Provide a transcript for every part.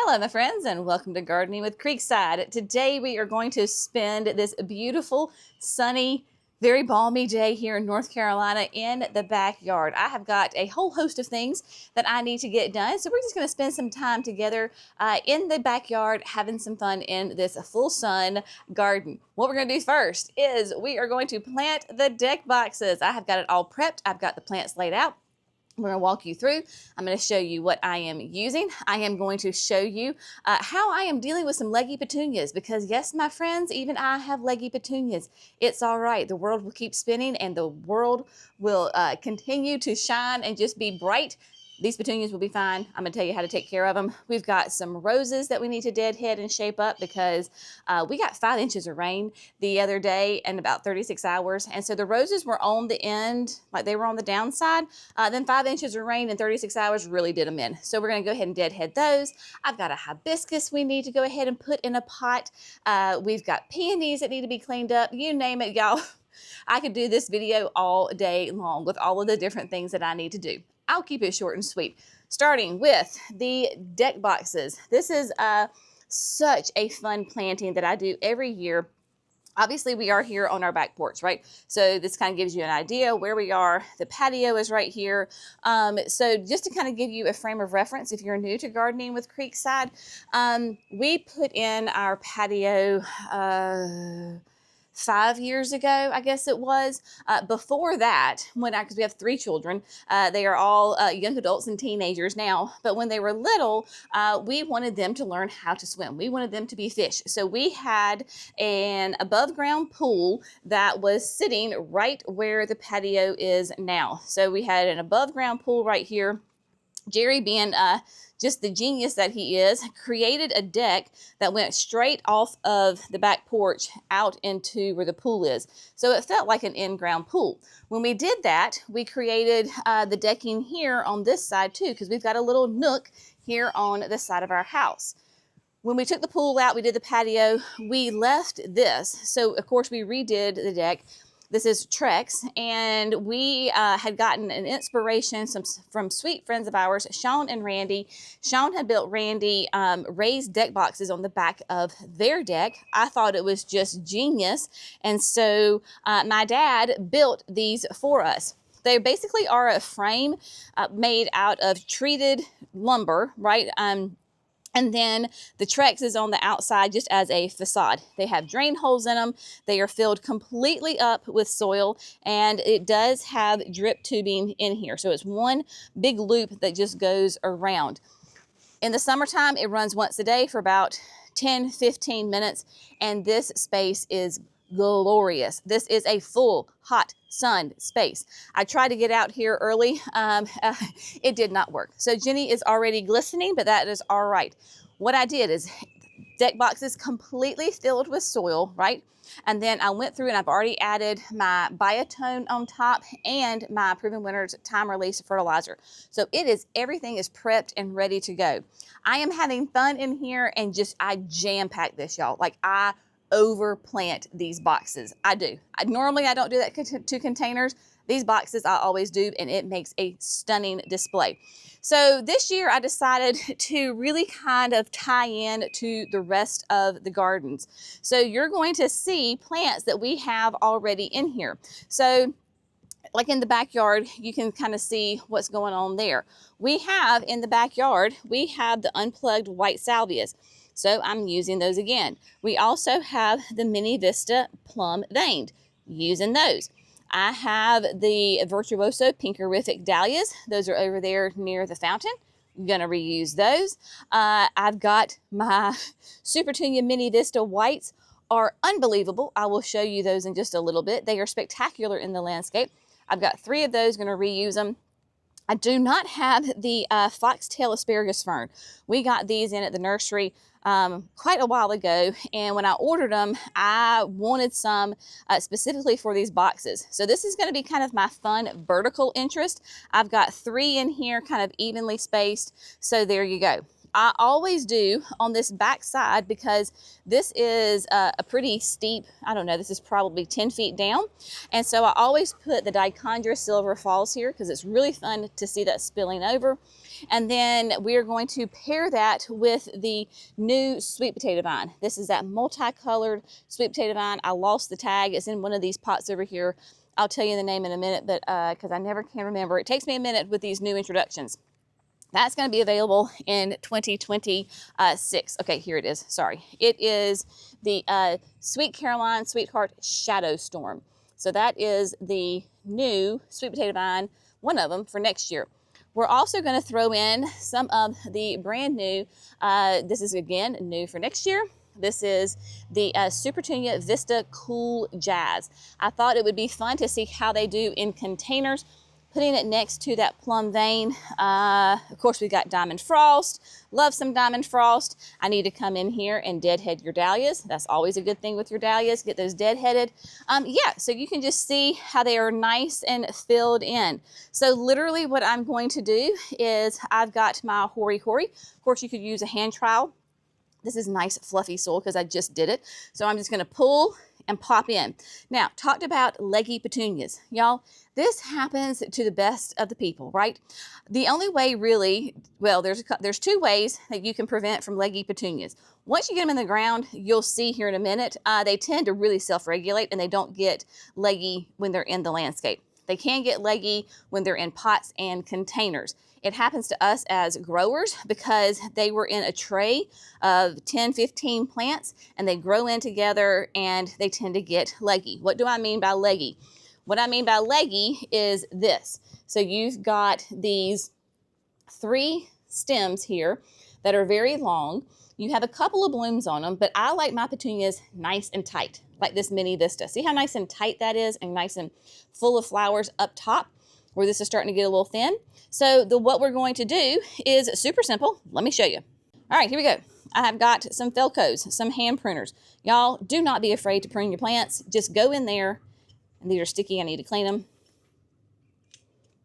Hello my friends and welcome to Gardening with Creekside. Today we are going to spend this beautiful, sunny, very balmy day here in North Carolina in the backyard. I have got a whole host of things that I need to get done, so we're just going to spend some time together in the backyard having some fun in this full sun garden. What we're going to do first is we are going to plant the deck boxes. I have got it all prepped. I've got the plants laid out. We're going to walk you through. I'm going to show you what I am using. I am going to show you how I am dealing with some leggy petunias because yes, my friends, even I have leggy petunias. It's all right. The world will keep spinning and the world will continue to shine and just be bright. These petunias will be fine. I'm going to tell you how to take care of them. We've got some roses that we need to deadhead and shape up because we got 5 inches of rain the other day in about 36 hours. And so the roses were on the end, like they were on the downside. Then 5 inches of rain in 36 hours really did them in. So we're going to go ahead and deadhead those. I've got a hibiscus we need to go ahead and put in a pot. We've got peonies that need to be cleaned up. You name it, y'all. I could do this video all day long with all of the different things that I need to do. I'll keep it short and sweet. Starting with the deck boxes. This is such a fun planting that I do every year. Obviously, we are here on our back porch, right? So this kind of gives you an idea where we are. The patio is right here. So just to kind of give you a frame of reference, if you're new to Gardening with Creekside, we put in our patio 5 years ago, I guess it was. Before that, because we have 3 children, they are all young adults and teenagers now, but when they were little, we wanted them to learn how to swim. We wanted them to be fish. So we had an above ground pool that was sitting right where the patio is now. So we had an above ground pool right here. Jerry, being just the genius that he is, created a deck that went straight off of the back porch out into where the pool is. So it felt like an in-ground pool. When we did that, we created the decking here on this side too, because we've got a little nook here on the side of our house. When we took the pool out, we did the patio, we left this. So of course we redid the deck. This is Trex, and we had gotten an inspiration from sweet friends of ours, Sharon and Randy. Sharon had built Randy raised deck boxes on the back of their deck. I thought it was just genius, and so my dad built these for us. They basically are a frame made out of treated lumber, right? And then the Trex is on the outside just as a facade. They have drain holes in them. They are filled completely up with soil, and it does have drip tubing in here. So it's one big loop that just goes around. In the summertime, it runs once a day for about 10-15 minutes, and this space is glorious. This is a full hot sun space. I tried to get out here early. It did not work. So Jenny is already glistening, but that is all right. What I did is deck boxes completely filled with soil, right? And then I went through and I've already added my biotone on top and my Proven Winners time release fertilizer. So everything is prepped and ready to go. I am having fun in here and I jam pack this, y'all. Like I overplant these boxes. I do. Normally I don't do that to containers. These boxes I always do, and it makes a stunning display. So this year I decided to really kind of tie in to the rest of the gardens. So you're going to see plants that we have already in here. So like in the backyard, you can kind of see what's going on there. We have in the backyard, we have the unplugged white salvias. So I'm using those again. We also have the Mini Vista plum veined, using those. I have the Virtuoso Pinkerific dahlias. Those are over there near the fountain. I'm gonna reuse those. I've got my Supertunia Mini Vista whites are unbelievable. I will show you those in just a little bit. They are spectacular in the landscape. I've got 3 of those, gonna reuse them. I do not have the foxtail asparagus fern. We got these in at the nursery quite a while ago, and when I ordered them, I wanted some specifically for these boxes. So this is going to be kind of my fun vertical interest. I've got 3 in here, kind of evenly spaced. So there you go. I always do on this back side because this is a pretty steep, I don't know, this is probably 10 feet down. And so I always put the Dichondra Silver Falls here because it's really fun to see that spilling over. And then we're going to pair that with the new sweet potato vine. This is that multicolored sweet potato vine. I lost the tag. It's in one of these pots over here. I'll tell you the name in a minute, but because I never can remember. It takes me a minute with these new introductions. That's going to be available in 2026. Okay, here it is. Sorry. It is the Sweet Caroline Sweetheart Shadow Storm. So that is the new sweet potato vine, one of them for next year. We're also going to throw in some of the brand new, this is again new for next year. This is the Supertunia Vista Cool Jazz. I thought it would be fun to see how they do in containers, putting it next to that plum vein. Of course, we got Diamond Frost. Love some Diamond Frost. I need to come in here and deadhead your dahlias. That's always a good thing with your dahlias. Get those deadheaded. Yeah, so you can just see how they are nice and filled in. So literally what I'm going to do is I've got my Hori Hori. Of course, you could use a hand trowel. This is nice fluffy soil because I just did it. So I'm just going to pull and pop in. Now, talked about leggy petunias. Y'all, this happens to the best of the people, right? The only way really, well, there's two ways that you can prevent from leggy petunias. Once you get them in the ground, you'll see here in a minute, they tend to really self-regulate and they don't get leggy when they're in the landscape. They can get leggy when they're in pots and containers. It happens to us as growers because they were in a tray of 10, 15 plants and they grow in together and they tend to get leggy. What do I mean by leggy? What I mean by leggy is this. So you've got these 3 stems here that are very long. You have a couple of blooms on them, but I like my petunias nice and tight, like this mini vista. See how nice and tight that is and nice and full of flowers up top where this is starting to get a little thin? So what we're going to do is super simple. Let me show you. All right, here we go. I have got some Felcos, some hand pruners. Y'all, do not be afraid to prune your plants. Just go in there, and these are sticky. I need to clean them.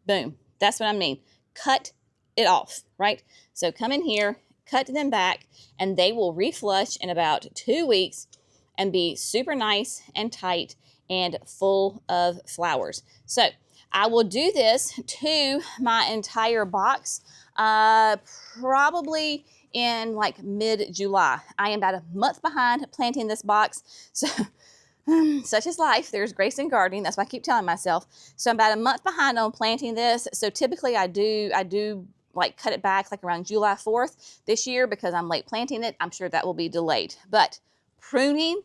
Boom. That's what I mean. Cut it off, right? So come in here, cut them back, and they will reflush in about 2 weeks and be super nice and tight and full of flowers. So I will do this to my entire box probably in like mid-July. I am about a month behind planting this box. So such is life. There's grace in gardening. That's what I keep telling myself. So I'm about a month behind on planting this. So typically I do like cut it back like around July 4th this year because I'm late planting it. I'm sure that will be delayed. But pruning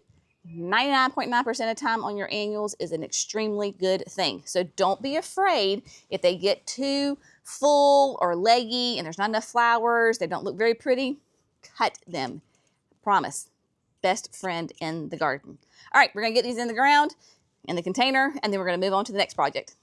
99.9% of the time on your annuals is an extremely good thing. So don't be afraid if they get too full or leggy and there's not enough flowers, they don't look very pretty, cut them. Promise. Best friend in the garden. All right, we're going to get these in the ground, in the container, and then we're going to move on to the next project.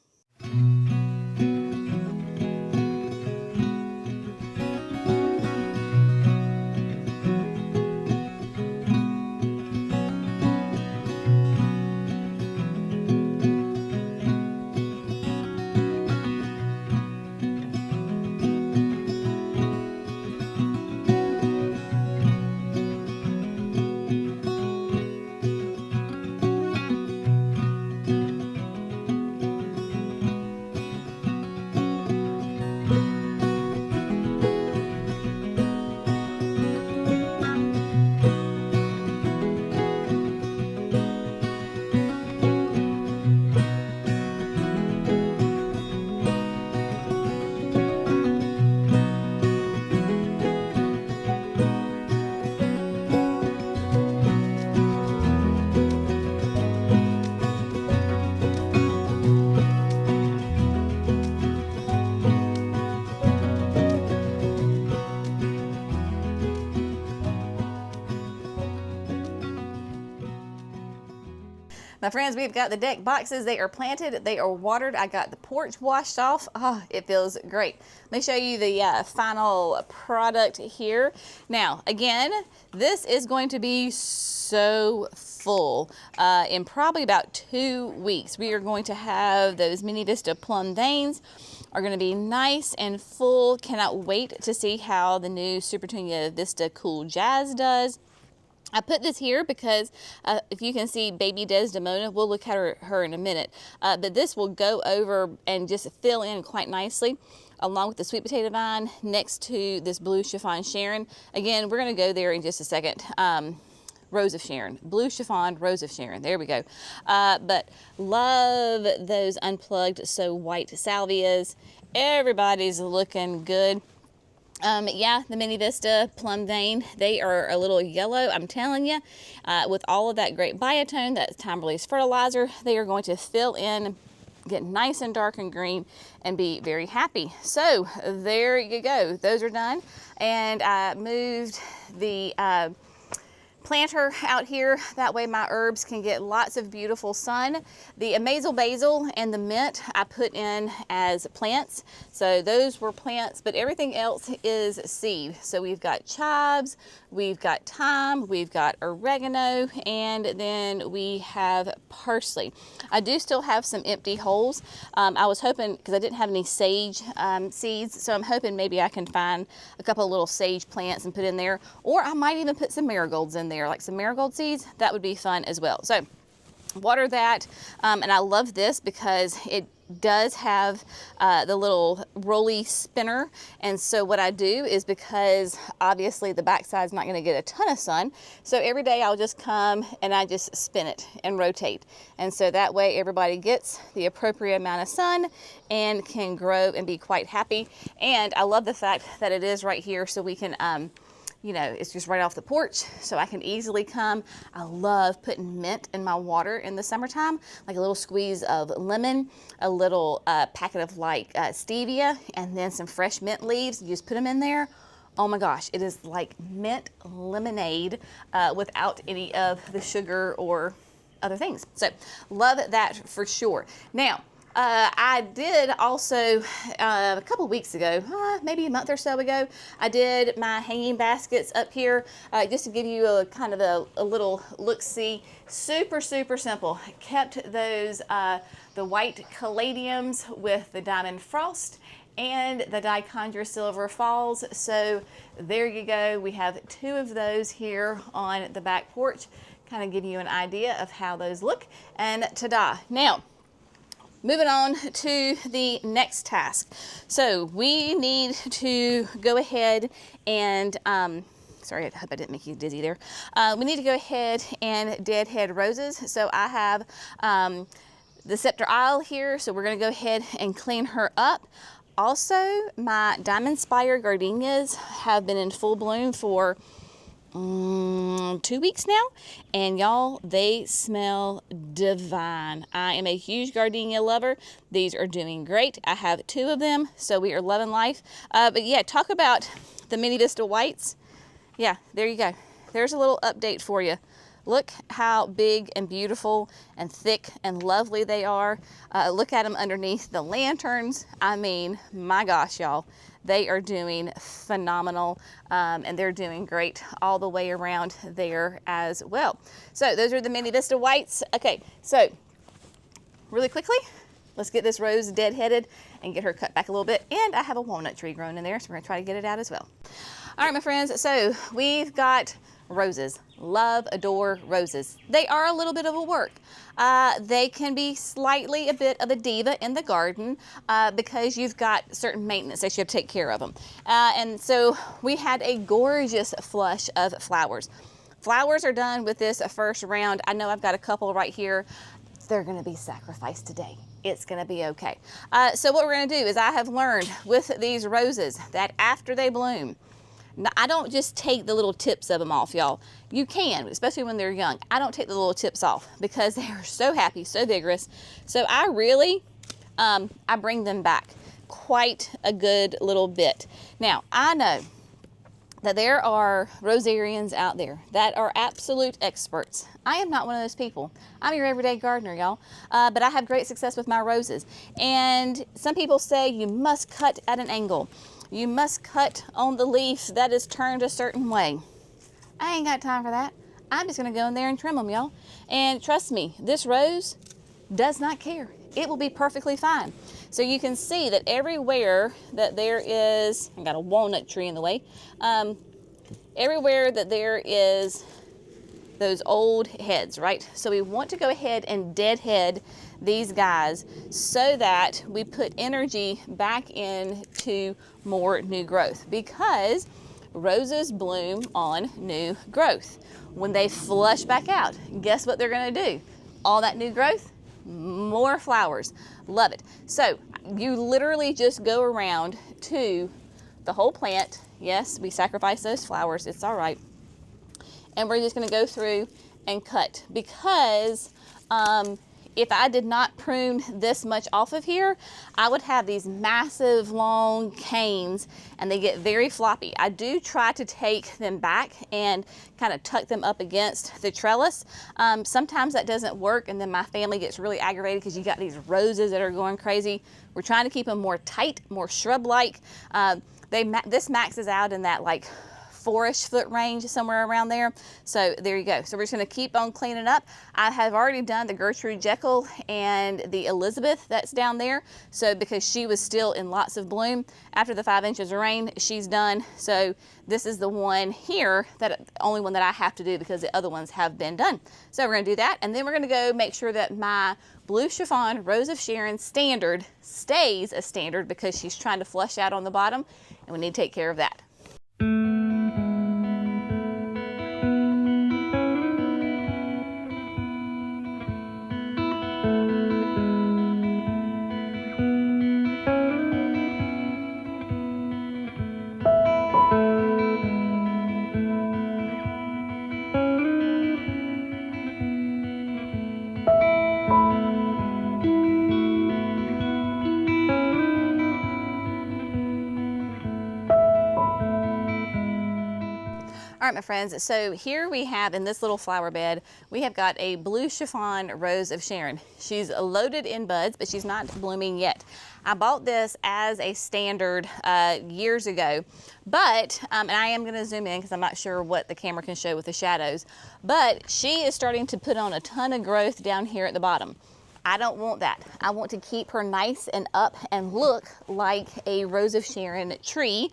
My friends, we've got the deck boxes. They are planted, they are watered. I got the porch washed off. Oh, it feels great. Let me show you the final product here. Now, again, this is going to be so full in probably about 2 weeks. We are going to have those Mini Vista plum veins are going to be nice and full. Cannot wait to see how the new Supertunia Vista Cool Jazz does. I put this here because if you can see baby Desdemona, we'll look at her in a minute, but this will go over and just fill in quite nicely. along with the sweet potato vine next to this blue chiffon Sharon. Again, we're going to go there in just a second. Rose of Sharon, blue chiffon, rose of Sharon. There we go. But love those unplugged so white salvias. Everybody's looking good. Yeah, the Mini Vista Plum Vein, they are a little yellow, I'm telling you. With all of that great biotone, that time-release fertilizer, they are going to fill in, get nice and dark and green, and be very happy. So there you go. Those are done. And I moved the planter out here, that way my herbs can get lots of beautiful sun. The Amazel basil and the mint I put in as plants, so those were plants, but everything else is seed. So we've got chives, we've got thyme, we've got oregano, and then we have parsley. I do still have some empty holes. I was hoping, because I didn't have any sage seeds, so I'm hoping maybe I can find a couple of little sage plants and put in there, or I might even put some marigolds in there, like some marigold seeds. That would be fun as well. So water that, and I love this because it does have the little rolly spinner. And so what I do is, because obviously the backside is not going to get a ton of sun, so every day I'll just come and I just spin it and rotate, and so that way everybody gets the appropriate amount of sun and can grow and be quite happy. And I love the fact that it is right here, so we can you know, it's just right off the porch, so I can easily come. I love putting mint in my water in the summertime, like a little squeeze of lemon, a little packet of like stevia, and then some fresh mint leaves. You just put them in there. Oh my gosh, it is like mint lemonade without any of the sugar or other things. So love that for sure. Now, I did also, a couple weeks ago, maybe a month or so ago, I did my hanging baskets up here, just to give you a kind of a little look-see. Super, super simple. Kept those, the white caladiums with the diamond frost and the dichondra silver falls. So there you go. We have two of those here on the back porch. Kind of give you an idea of how those look. And ta-da. Now, moving on to the next task. So we need to go ahead and, sorry, I hope I didn't make you dizzy there. We need to go ahead and deadhead roses. So I have the scepter aisle here, so we're gonna go ahead and clean her up. Also, my diamond spire gardenias have been in full bloom for 2 weeks now, and y'all, they smell divine. I am a huge gardenia lover. These are doing great. I have 2 of them, so we are loving life. But yeah, talk about the Mini Vista whites. Yeah, there you go. There's a little update for you. Look how big and beautiful and thick and lovely they are. Look at them underneath the lanterns. I mean, my gosh, y'all. They are doing phenomenal, and they're doing great all the way around there as well. So those are the Mini Vista whites. Okay, so really quickly, let's get this rose deadheaded and get her cut back a little bit. And I have a walnut tree growing in there, so we're gonna try to get it out as well. All right, my friends, so we've got roses. Love, adore roses. They are a little bit of a work. They can be slightly a bit of a diva in the garden because you've got certain maintenance that you have to take care of them. And so we had a gorgeous flush of flowers. Flowers are done with this first round. I know I've got a couple right here. They're gonna be sacrificed today. It's gonna be okay. So what we're gonna do is, I have learned with these roses that after they bloom, now, I don't just take the little tips of them off, y'all. You can, especially when they're young. I don't take the little tips off because they are so happy, so vigorous. So I really, I bring them back quite a good little bit. Now, I know that there are rosarians out there that are absolute experts. I am not one of those people. I'm your everyday gardener, y'all. But I have great success with my roses. And some people say you must cut at an angle. You must cut on the leaf that is turned a certain way. I ain't got time for that. I'm just gonna go in there and trim them, y'all. And trust me, this rose does not care. It will be perfectly fine. So you can see that everywhere that there is, I got a walnut tree in the way, everywhere that there is those old heads, right? So we want to go ahead and deadhead these guys so that we put energy back into more new growth, because roses bloom on new growth. When they flush back out, guess what they're gonna do? All that new growth, more flowers. Love it. So you literally just go around to the whole plant. Yes, we sacrifice those flowers, it's all right. And we're just gonna go through and cut, because if I did not prune this much off of here, I would have these massive long canes and they get very floppy. I do try to take them back and kind of tuck them up against the trellis. Sometimes that doesn't work, and then my family gets really aggravated because you got these roses that are going crazy. We're trying to keep them more tight, more shrub-like. This maxes out in that like 4-ish foot range, somewhere around there. So there you go. So we're just gonna keep on cleaning up. I have already done the Gertrude Jekyll and the Elizabeth that's down there. So because she was still in lots of bloom after the 5 inches of rain, she's done. So this is the one here, that only one that I have to do because the other ones have been done. So we're gonna do that, and then we're gonna go make sure that my Blue Chiffon Rose of Sharon standard stays a standard, because she's trying to flush out on the bottom, and we need to take care of that. All right, my friends, so here we have, in this little flower bed, we have got a Blue Chiffon Rose of Sharon. She's loaded in buds, but she's not blooming yet. I bought this as a standard years ago, but, and I am gonna zoom in because I'm not sure what the camera can show with the shadows, but she is starting to put on a ton of growth down here at the bottom. I don't want that. I want to keep her nice and up and look like a Rose of Sharon tree,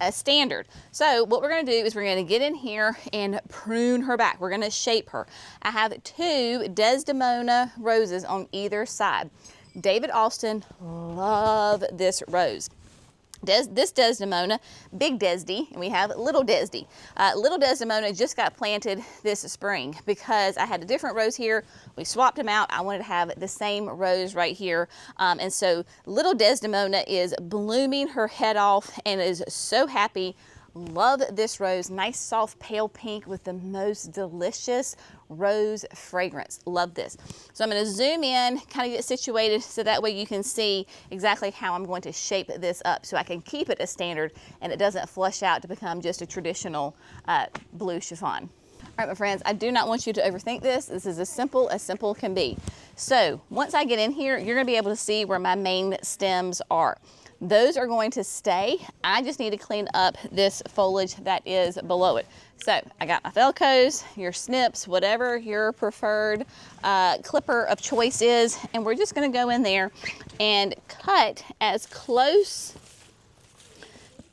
a standard. So what we're going to do is we're going to get in here and prune her back. We're going to shape her. I have 2 Desdemona roses on either side. David Austin loved this rose. This Desdemona, Big Desdy, and we have Little Desdy. Little Desdemona just got planted this spring because I had a different rose here. We swapped them out. I wanted to have the same rose right here. And so Little Desdemona is blooming her head off and is so happy. Love this rose. Nice, soft, pale pink with the most delicious rose fragrance. Love this. So I'm going to zoom in, kind of get situated so that way you can see exactly how I'm going to shape this up so I can keep it a standard and it doesn't flush out to become just a traditional blue chiffon. All right, my friends, I do not want you to overthink this. This is as simple can be. So once I get in here, you're going to be able to see where my main stems are. Those are going to stay. I just need to clean up this foliage that is below it. So I got my Velcros, your snips, whatever your preferred clipper of choice is, and we're just going to go in there and cut as close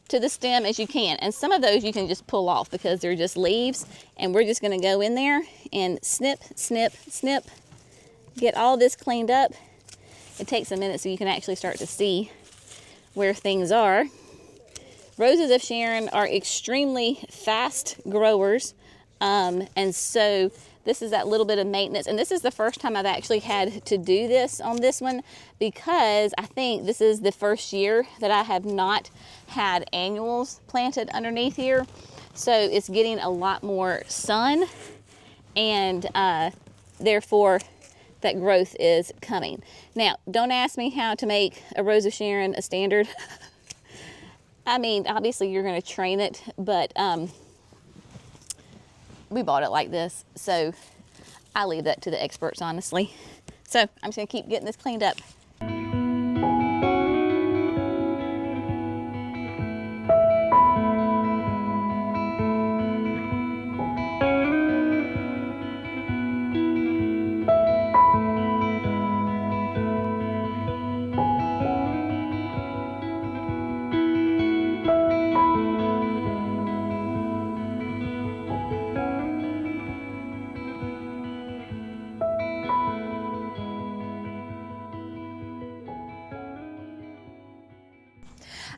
to the stem as you can. And some of those you can just pull off because they're just leaves, and we're just going to go in there and snip, snip, snip, get all this cleaned up. It takes a minute so you can actually start to see where things are. Roses of Sharon are extremely fast growers, and so this is that little bit of maintenance. And this is the first time I've actually had to do this on this one, because I think this is the first year that I have not had annuals planted underneath here. So it's getting a lot more sun, and therefore that growth is coming. Now, don't ask me how to make a Rose of Sharon a standard. I mean, obviously you're going to train it, but we bought it like this, so I leave that to the experts, honestly. So I'm just going to keep getting this cleaned up.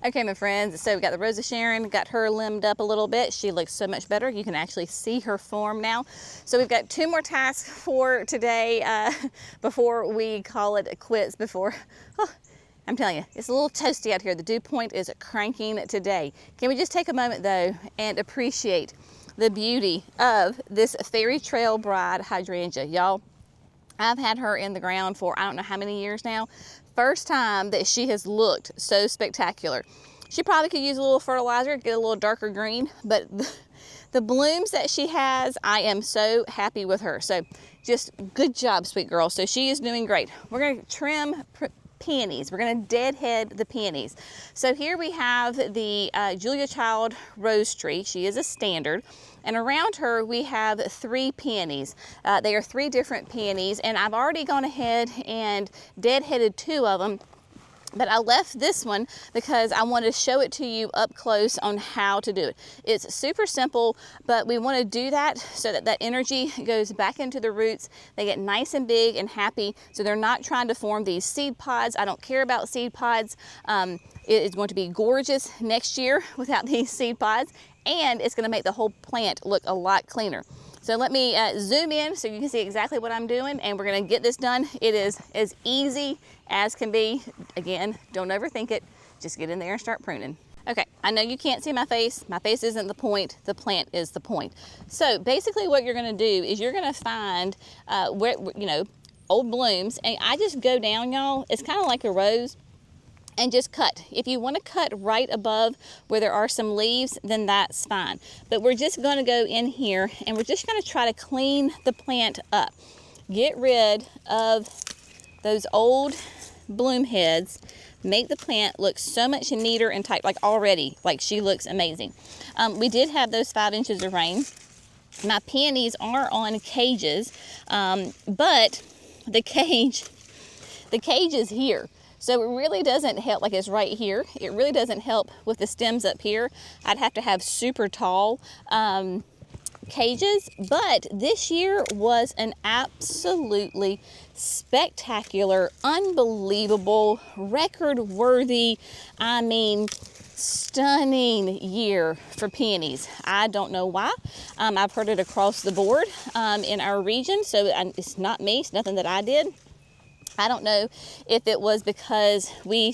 Okay, my friends, so we got the Rose of Sharon, got her limbed up a little bit. She looks so much better. You can actually see her form now. So we've got 2 more tasks for today before we call it quits I'm telling you, it's a little toasty out here. The dew point is cranking today. Can we just take a moment though and appreciate the beauty of this Fairy Trail Bride hydrangea? Y'all, I've had her in the ground for I don't know how many years now. First time that she has looked so spectacular. She probably could use a little fertilizer, get a little darker green, but the blooms that she has, I am so happy with her. So just good job, sweet girl. So she is doing great. We're gonna trim peonies. We're going to deadhead the peonies. So here we have the Julia Child rose tree. She is a standard. And around her we have 3 peonies. They are 3 different peonies, and I've already gone ahead and deadheaded 2 of them. But I left this one because I want to show it to you up close on how to do it. It's super simple, but we want to do that so that that energy goes back into the roots. They get nice and big and happy, so they're not trying to form these seed pods. I don't care about seed pods. It is going to be gorgeous next year without these seed pods, and it's going to make the whole plant look a lot cleaner. So let me zoom in so you can see exactly what I'm doing, and we're gonna get this done. It is as easy as can be. Again, don't overthink it. Just get in there and start pruning. Okay, I know you can't see my face. My face isn't the point. The plant is the point. So basically what you're gonna do is you're gonna find where, you know, old blooms, and I just go down, y'all. It's kind of like a rose. And just cut. If you want to cut right above where there are some leaves, then that's fine. But we're just going to go in here and we're just going to try to clean the plant up. Get rid of those old bloom heads. Make the plant look so much neater and tight. Like already, like she looks amazing. We did have those 5 inches of rain. My peonies are on cages, but the cage is here. So it really doesn't help, like it's right here. It really doesn't help with the stems up here. I'd have to have super tall cages, but this year was an absolutely spectacular, unbelievable, record-worthy, I mean, stunning year for peonies. I don't know why. I've heard it across the board in our region, so it's not me, it's nothing that I did. I don't know if it was because we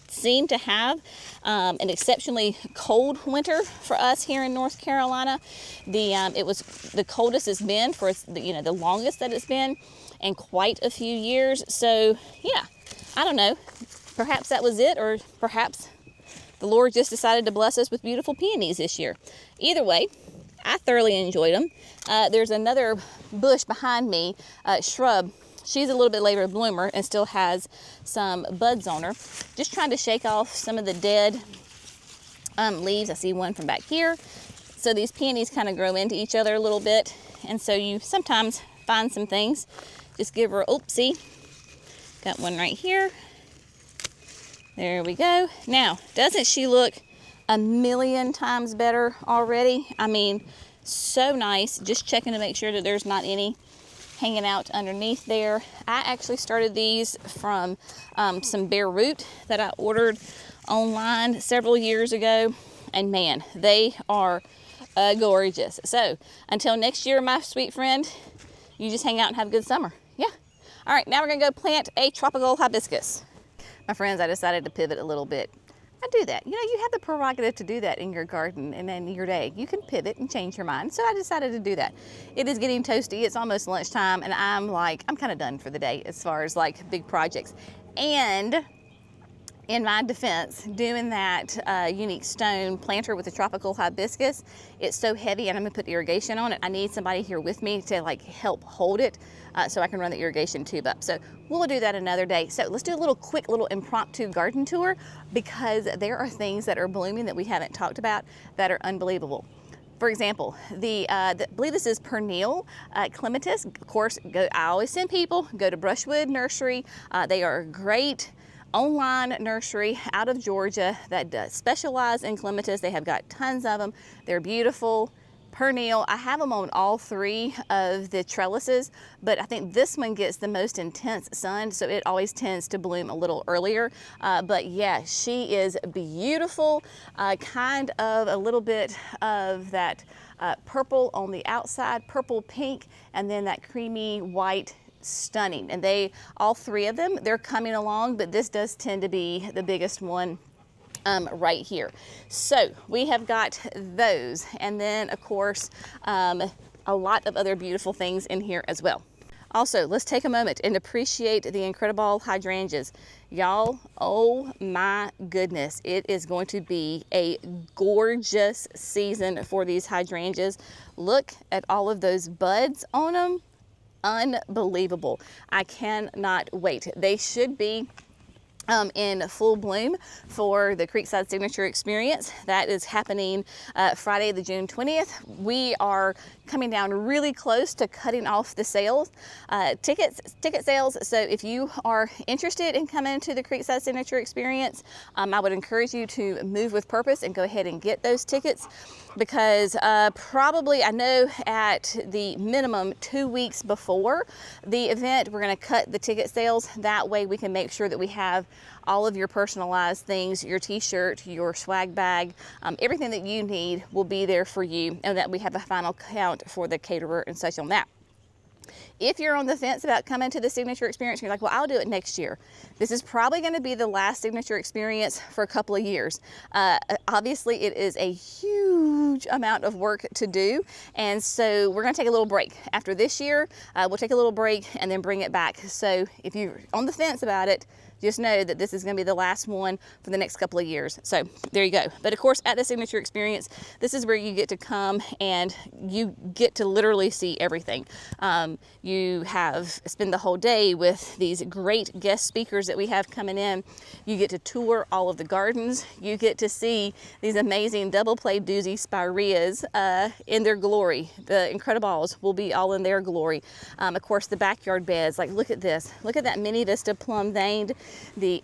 seem to have an exceptionally cold winter for us here in North Carolina. It was the coldest it's been for the longest that it's been in quite a few years. So yeah, I don't know. Perhaps that was it, or perhaps the Lord just decided to bless us with beautiful peonies this year. Either way, I thoroughly enjoyed them. There's another bush behind me, shrub. She's a little bit later bloomer and still has some buds on her. Just trying to shake off some of the dead leaves. I see one from back here. So these peonies kind of grow into each other a little bit. And so you sometimes find some things. Just give her, oopsie. Got one right here. There we go. Now, doesn't she look a million times better already? I mean, so nice. Just checking to make sure that there's not any hanging out underneath there. I actually started these from some bare root that I ordered online several years ago, and man, they are gorgeous. So until next year, my sweet friend, you just hang out and have a good summer. Yeah. All right, now we're gonna go plant a tropical hibiscus. My friends, I decided to pivot a little bit. I do that. You know, you have the prerogative to do that in your garden and in your day. You can pivot and change your mind. So I decided to do that. It is getting toasty. It's almost lunchtime, and I'm kind of done for the day as far as like big projects. And in my defense, doing that unique stone planter with the tropical hibiscus, it's so heavy, and I'm gonna put irrigation on it. I need somebody here with me to like help hold it so I can run the irrigation tube up. So we'll do that another day. So let's do a quick little impromptu garden tour, because there are things that are blooming that we haven't talked about that are unbelievable. For example, I believe this is Perennial Clematis. Of course, I always send people, go to Brushwood Nursery. They are a great online nursery out of Georgia that does specialize in clematis. They have got tons of them. They're beautiful. perennial. I have them on all 3 of the trellises, but I think this one gets the most intense sun, so it always tends to bloom a little earlier. But yeah, she is beautiful, kind of a little bit of that purple on the outside, purple pink, and then that creamy white. Stunning. And they, all 3 of them, they're coming along, but this does tend to be the biggest one right here. So we have got those, and then of course a lot of other beautiful things in here as well. Also, let's take a moment and appreciate the incredible hydrangeas. Y'all, oh my goodness, it is going to be a gorgeous season for these hydrangeas. Look at all of those buds on them. Unbelievable. I cannot wait. They should be in full bloom for the Creekside Signature Experience. That is happening Friday, the June 20th. We are coming down really close to cutting off the sales, ticket sales. So if you are interested in coming to the Creekside Signature Experience, I would encourage you to move with purpose and go ahead and get those tickets, because probably, I know at the minimum 2 weeks before the event, we're going to cut the ticket sales. That way we can make sure that we have all of your personalized things, your t-shirt, your swag bag, everything that you need will be there for you, and that we have a final count for the caterer and such on that. If you're on the fence about coming to the Signature Experience, you're like, well, I'll do it next year. This is probably going to be the last Signature Experience for a couple of years. Obviously, it is a huge amount of work to do, and so we're going to take a little break. After this year, we'll take a little break and then bring it back. So if you're on the fence about it, just know that this is going to be the last one for the next couple of years. So there you go. But of course, at the Signature Experience, this is where you get to come and you get to literally see everything. You spend the whole day with these great guest speakers that we have coming in. You get to tour all of the gardens. You get to see these amazing double play doozy spireas in their glory. The Incredibles will be all in their glory. Of course, the backyard beds, like look at this. Look at that Mini Vista plum veined, the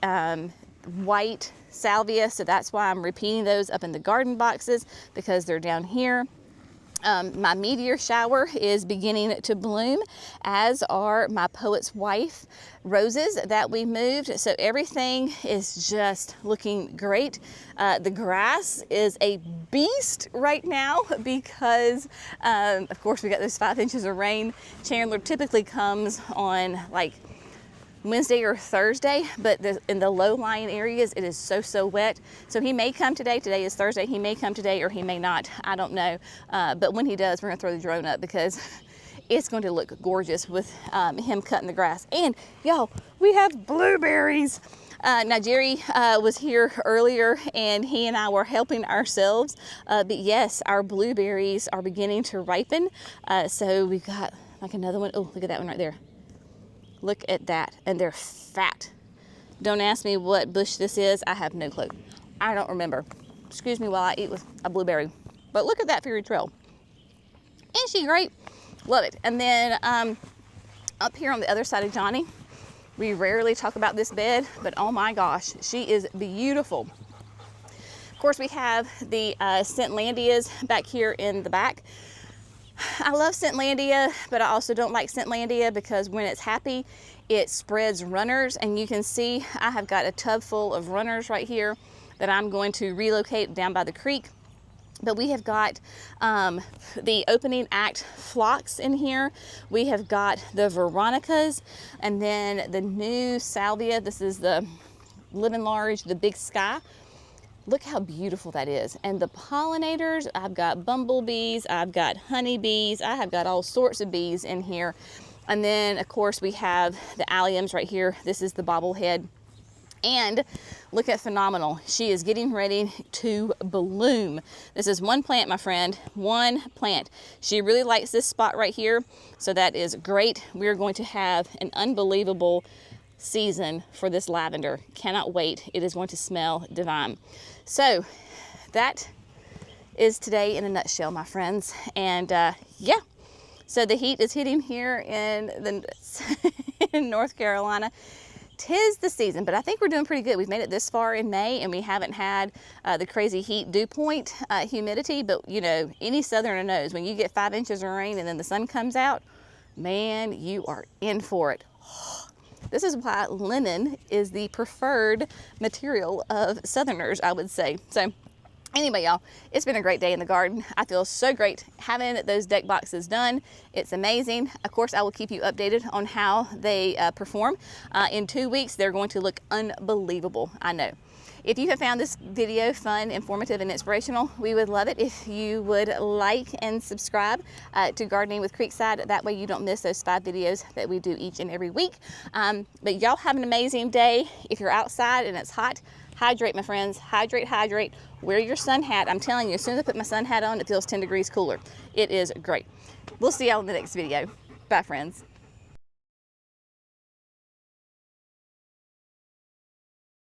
white salvia, so that's why I'm repeating those up in the garden boxes, because they're down here. My meteor shower is beginning to bloom, as are my poet's wife roses that we moved. So everything is just looking great. The grass is a beast right now because, of course, we got those 5 inches of rain. Chandler typically comes on like Wednesday or Thursday, but in the low-lying areas, it is so wet. So he may come today. Today is Thursday. He may come today or he may not. I don't know. But when he does, we're going to throw the drone up because it's going to look gorgeous with him cutting the grass. And y'all, we have blueberries. Now Jerry was here earlier and he and I were helping ourselves. But yes, our blueberries are beginning to ripen. So we've got like another one. Oh, look at that one right there. Look at that, and they're fat. Don't ask me what bush this is. I have no clue. I don't remember. Excuse me while I eat with a blueberry. But look at that fairy trail. Isn't she great? Love it. And then up here on the other side of Johnny, we rarely talk about this bed, but oh my gosh, she is beautiful. Of course, we have the Scentlandias back here in the back. I love Scentlandia, but I also don't like Scentlandia because when it's happy, it spreads runners, and you can see I have got a tub full of runners right here that I'm going to relocate down by the creek. But we have got the opening act phlox in here. We have got the Veronicas, and then the new salvia. This is the Living Large, the Big Sky. Look how beautiful that is. And the pollinators, I've got bumblebees, I've got honeybees, I have got all sorts of bees in here. And then of course we have the alliums right here. This is the bobblehead. And look at Phenomenal. She is getting ready to bloom. This is one plant, my friend, one plant. She really likes this spot right here. So that is great. We're going to have an unbelievable season for this lavender. Cannot wait. It is going to smell divine. So that is today in a nutshell, my friends. And yeah, so the heat is hitting here in North Carolina. 'tis the season, but I think we're doing pretty good. We've made it this far in May and we haven't had the crazy heat dew point humidity, but you know, any southerner knows when you get 5 inches of rain and then the sun comes out, man, you are in for it. This is why linen is the preferred material of southerners, I would say. So anyway, y'all, it's been a great day in the garden. I feel so great having those deck boxes done. It's amazing. Of course, I will keep you updated on how they perform. In 2 weeks, they're going to look unbelievable, I know. If you have found this video fun, informative, and inspirational, we would love it if you would like and subscribe to Gardening with Creekside. That way you don't miss those 5 videos that we do each and every week. But y'all have an amazing day. If you're outside and it's hot, hydrate, my friends. Hydrate, hydrate. Wear your sun hat. I'm telling you, as soon as I put my sun hat on, it feels 10 degrees cooler. It is great. We'll see y'all in the next video. Bye, friends.